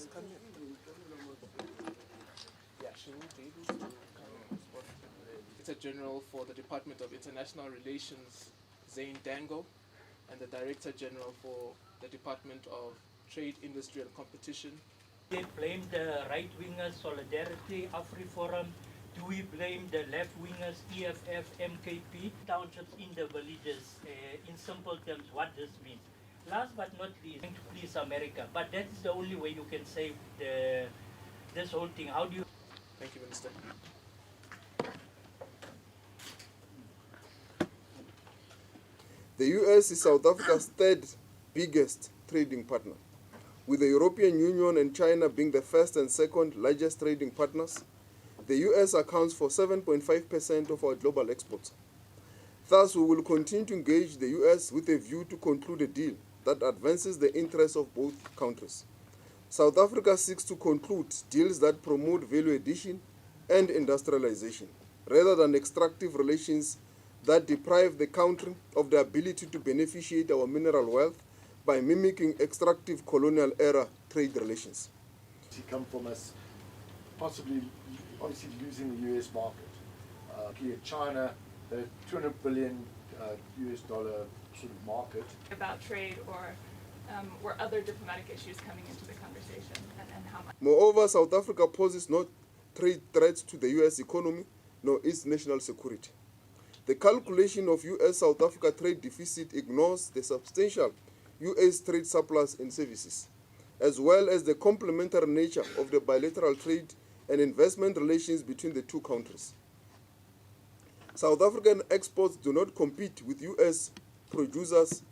just come in. Yeah, she won't be able to come on spot. It's a General for the Department of International Relations, Zane Dango, and the Director General for the Department of Trade, Industry and Competition. They blame the right-wingers, Solidarity, AfriForum. Do we blame the left-wingers, EFF, MKP? Townships in the villages, in simple terms, what this means. Last but not least, to please America, but that is the only way you can save this whole thing. How do you... Thank you, Minister. The US is South Africa's third biggest trading partner, with the European Union and China being the first and second largest trading partners. The US accounts for 7.5% of our global exports. Thus, we will continue to engage the US with a view to conclude a deal that advances the interests of both countries. South Africa seeks to conclude deals that promote value addition and industrialization, rather than extractive relations that deprive the country of the ability to beneficiate our mineral wealth by mimicking extractive colonial-era trade relations. To come from us possibly, obviously losing the US market. China, the $200 billion US dollar sort of market. About trade or other diplomatic issues coming into the conversation and how much. Moreover, South Africa poses no trade threats to the US economy nor its national security. The calculation of US-South Africa trade deficit ignores the substantial US trade surplus in services, as well as the complementary nature of the bilateral trade and investment relations between the two countries. South African exports do not compete with US producers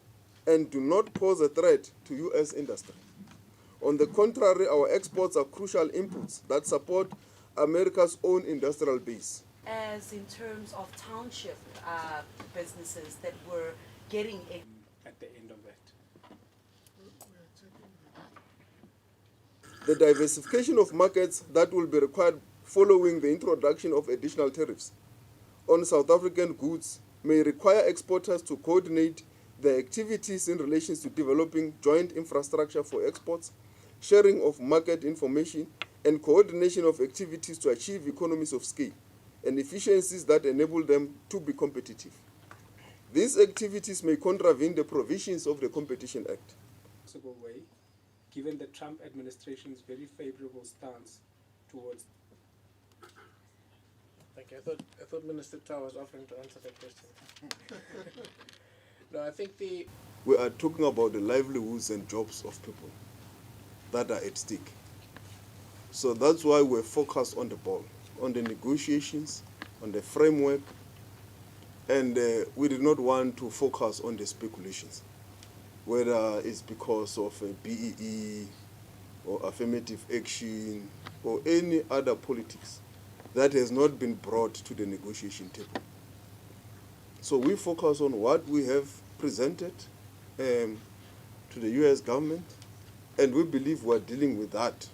and do not pose a threat to US industry. On the contrary, our exports are crucial inputs that support America's own industrial base. As in terms of township businesses that were getting at the end of that. The diversification of markets that will be required following the introduction of additional tariffs on South African goods may require exporters to coordinate their activities in relation to developing joint infrastructure for exports, sharing of market information, and coordination of activities to achieve economies of scale and efficiencies that enable them to be competitive. These activities may contravene the provisions of the Competition Act. Possible way, given the Trump administration's very favorable stance towards. Thank you. I thought Minister Tau was offering to answer that question. No, I think we are talking about the livelihoods and jobs of people that are at stake. So that's why we're focused on the ball, on the negotiations, on the framework, and we did not want to focus on the speculations, whether it's because of a BEE or affirmative action or any other politics that has not been brought to the negotiation table. So we focus on what we have presented to the US government, and we believe we're dealing with that